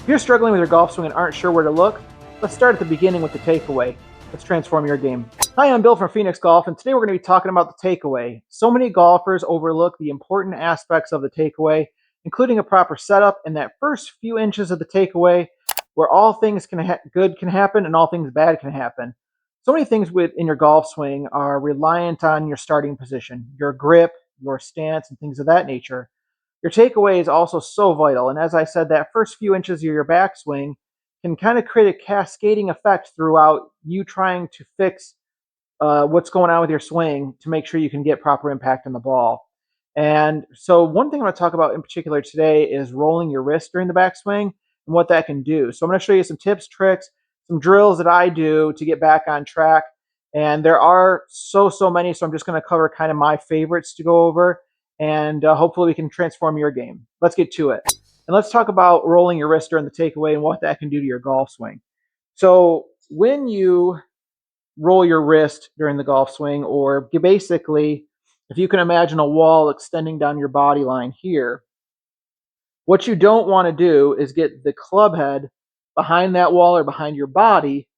If you're struggling with your golf swing and aren't sure where to look, let's start at the beginning with the takeaway. Let's transform your game. Hi, I'm Bill from Phoenix Golf, and today we're going to be talking about the takeaway. So many golfers overlook the important aspects of the takeaway, including a proper setup and that first few inches of the takeaway where all things good can happen and all things bad can happen. So many things in your golf swing are reliant on your starting position, your grip, your stance, and things of that nature. Your takeaway is also so vital. And as I said, that first few inches of your backswing can kind of create a cascading effect throughout you trying to fix what's going on with your swing to make sure you can get proper impact on the ball. And so, one thing I'm going to talk about in particular today is rolling your wrist during the backswing and what that can do. So, I'm going to show you some tips, tricks, some drills that I do to get back on track. And there are so many, so I'm just going to cover kind of my favorites to go over, and hopefully we can transform your game. Let's get to it. And let's talk about rolling your wrist during the takeaway and what that can do to your golf swing. So, when you roll your wrist during the golf swing, or basically, if you can imagine a wall extending down your body line here, what you don't want to do is get the club head behind that wall or behind your body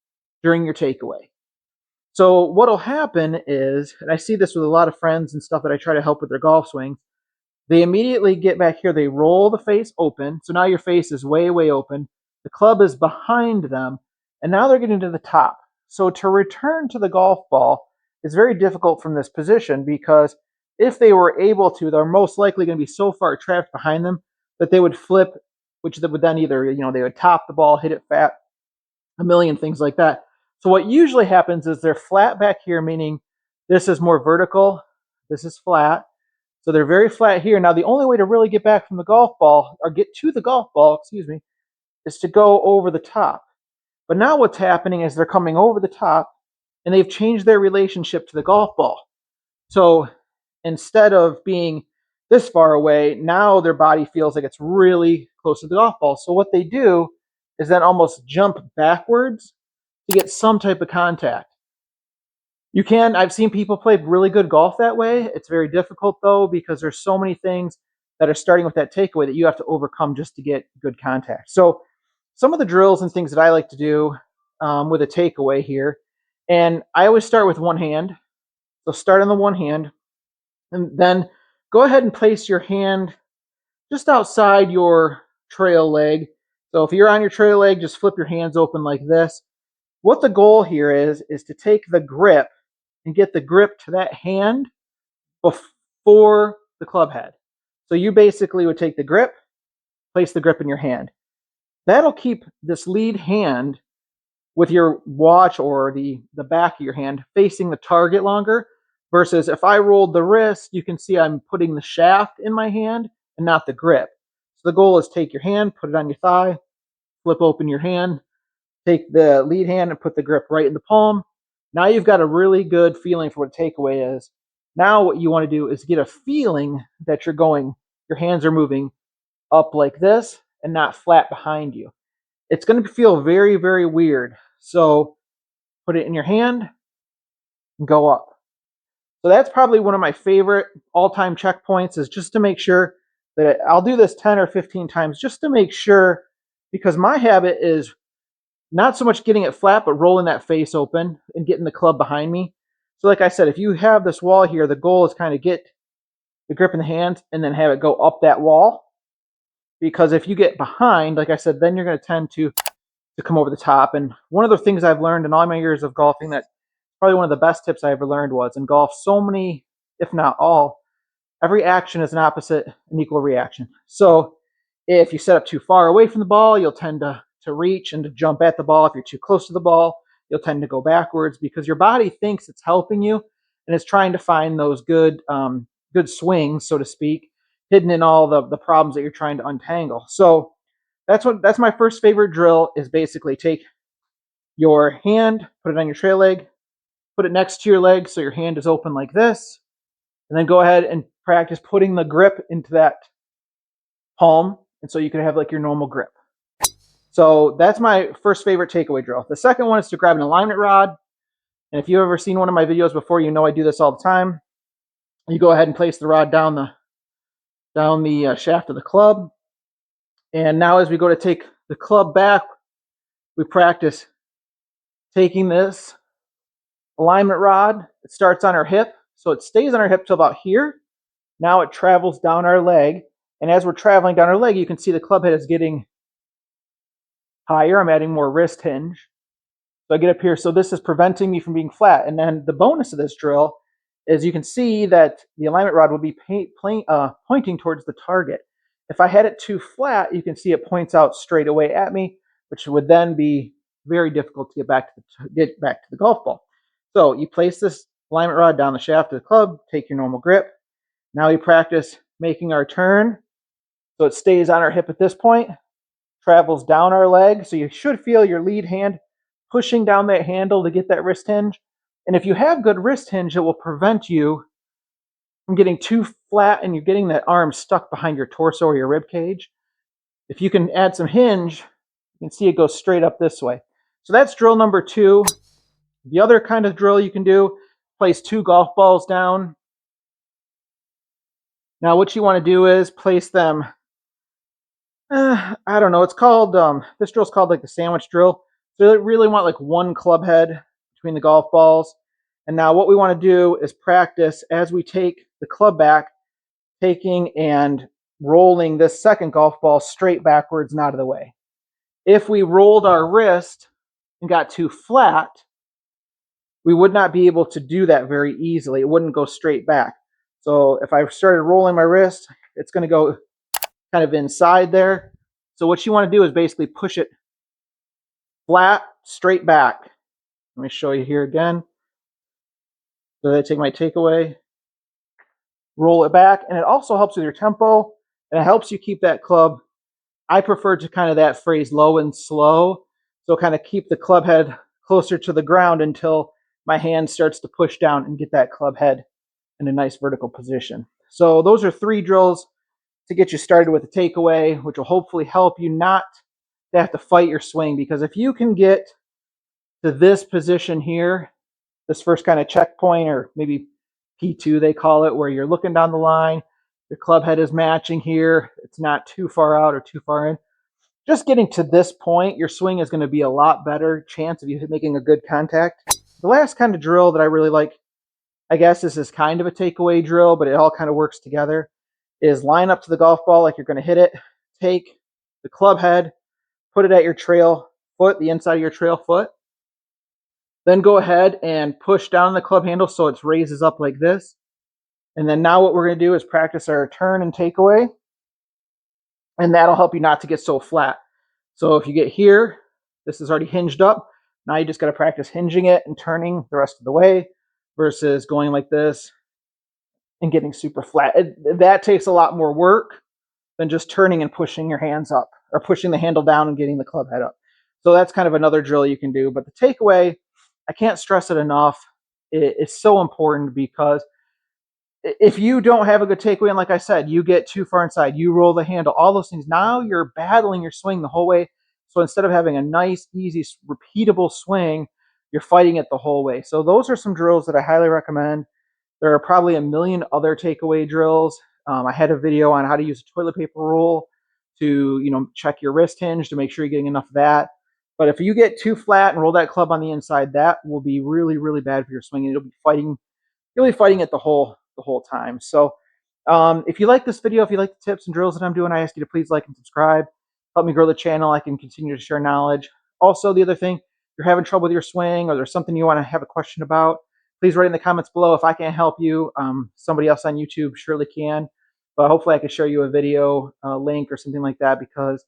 during your takeaway. So what'll happen is, and I see this with a lot of friends and stuff that I try to help with their golf swings, they immediately get back here, they roll the face open. So now your face is way open. The club is behind them, and now they're getting to the top. So to return to the golf ball is very difficult from this position, because if they were able to, they're most likely going to be so far trapped behind them that they would flip, which would then either, they would top the ball, hit it fat, a million things like that. So what usually happens is they're flat back here, meaning this is more vertical, this is flat. So they're very flat here. Now the only way to really get back from the golf ball, or get to the golf ball, is to go over the top. But now what's happening is they're coming over the top and they've changed their relationship to the golf ball. So instead of being this far away, now their body feels like it's really close to the golf ball. So what they do is then almost jump backwards to get some type of contact. I've seen people play really good golf that way. It's very difficult though, because there's so many things that are starting with that takeaway that you have to overcome just to get good contact. So some of the drills and things that I like to do with a takeaway here, and I always start with one hand. So start on the one hand, and then go ahead and place your hand just outside your trail leg. So if you're on your trail leg, just flip your hands open like this. What the goal here is to take the grip and get the grip to that hand before the club head. So you basically would take the grip, place the grip in your hand. That'll keep this lead hand with your watch or the back of your hand facing the target longer, versus if I rolled the wrist, you can see I'm putting the shaft in my hand and not the grip. So the goal is take your hand, put it on your thigh, flip open your hand, take the lead hand and put the grip right in the palm. Now you've got a really good feeling for what a takeaway is. Now what you want to do is get a feeling that your hands are moving up like this and not flat behind you. It's going to feel very weird. So put it in your hand and go up. So that's probably one of my favorite all-time checkpoints, is just to make sure that I'll do this 10 or 15 times just to make sure, because my habit is not so much getting it flat, but rolling that face open and getting the club behind me. So like I said, if you have this wall here, the goal is kind of get the grip in the hand and then have it go up that wall. Because if you get behind, like I said, then you're going to tend to come over the top. And one of the things I've learned in all my years of golfing, that probably one of the best tips I ever learned, was in golf, so many, if not all, every action is an opposite and equal reaction. So if you set up too far away from the ball, you'll tend to reach and to jump at the ball. If you're too close to the ball, you'll tend to go backwards, because your body thinks it's helping you and it's trying to find those good swings, so to speak, hidden in all the problems that you're trying to untangle. So that's my first favorite drill, is basically take your hand, put it on your trail leg, put it next to your leg so your hand is open like this, and then go ahead and practice putting the grip into that palm, and so you can have like your normal grip. So that's my first favorite takeaway drill. The second one is to grab an alignment rod. And if you've ever seen one of my videos before, you know I do this all the time. You go ahead and place the rod down the shaft of the club. And now as we go to take the club back, we practice taking this alignment rod. It starts on our hip, so it stays on our hip till about here. Now it travels down our leg, and as we're traveling down our leg, you can see the club head is getting higher. I'm adding more wrist hinge. So I get up here, so this is preventing me from being flat. And then the bonus of this drill is you can see that the alignment rod will be pointing towards the target. If I had it too flat, you can see it points out straight away at me, which would then be very difficult to get back to the golf ball. So you place this alignment rod down the shaft of the club, take your normal grip. Now we practice making our turn. So it stays on our hip at this point, travels down our leg. So you should feel your lead hand pushing down that handle to get that wrist hinge. And if you have good wrist hinge, it will prevent you from getting too flat and you're getting that arm stuck behind your torso or your rib cage. If you can add some hinge, you can see it goes straight up this way. So that's drill number 2. The other kind of drill you can do, place 2 golf balls down. Now what you want to do is place them, I don't know, it's called, this drill's called like the sandwich drill. So you really want like one club head between the golf balls. And now what we want to do is practice as we take the club back, taking and rolling this second golf ball straight backwards and out of the way. If we rolled our wrist and got too flat, we would not be able to do that very easily. It wouldn't go straight back. So if I started rolling my wrist, it's going to go kind of inside there. So what you want to do is basically push it flat, straight back. Let me show you here again. So I take my takeaway, roll it back, and it also helps with your tempo, and it helps you keep that club. I prefer to kind of that phrase low and slow. So kind of keep the club head closer to the ground until my hand starts to push down and get that club head in a nice vertical position. So those are 3 drills to get you started with the takeaway, which will hopefully help you not to have to fight your swing. Because if you can get to this position here, this first kind of checkpoint, or maybe P2 they call it, where you're looking down the line, your club head is matching here, it's not too far out or too far in. Just getting to this point, your swing is going to be a lot better chance of you making a good contact. The last kind of drill that I really like, I guess this is kind of a takeaway drill, but it all kind of works together, is line up to the golf ball like you're going to hit it. Take the club head, put it at your trail foot, the inside of your trail foot. Then go ahead and push down the club handle so it raises up like this. And then now what we're going to do is practice our turn and takeaway. And that'll help you not to get so flat. So if you get here, this is already hinged up. Now you just got to practice hinging it and turning the rest of the way versus going like this and getting super flat. That takes a lot more work than just turning and pushing your hands up or pushing the handle down and getting the club head up. So that's kind of another drill you can do. But the takeaway, I can't stress it enough. It's so important because if you don't have a good takeaway, and like I said, you get too far inside, you roll the handle, all those things, now you're battling your swing the whole way. So instead of having a nice, easy, repeatable swing, you're fighting it the whole way. So those are some drills that I highly recommend. There are probably a million other takeaway drills. I had a video on how to use a toilet paper roll to, check your wrist hinge to make sure you're getting enough of that. But if you get too flat and roll that club on the inside, that will be really, really bad for your swing. And you'll be fighting it the whole time. So if you like this video, if you like the tips and drills that I'm doing, I ask you to please like and subscribe. Help me grow the channel. I can continue to share knowledge. Also, the other thing, if you're having trouble with your swing or there's something you want to have a question about, please write in the comments below. If I can't help you, somebody else on YouTube surely can. But hopefully I can show you a video link or something like that, because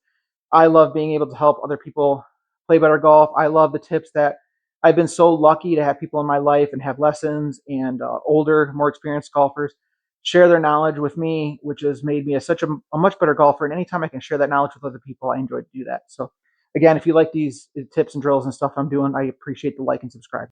I love being able to help other people play better golf. I love the tips that I've been so lucky to have people in my life and have lessons and older, more experienced golfers share their knowledge with me, which has made me such a much better golfer. And anytime I can share that knowledge with other people, I enjoy to do that. So again, if you like these tips and drills and stuff I'm doing, I appreciate the like and subscribe.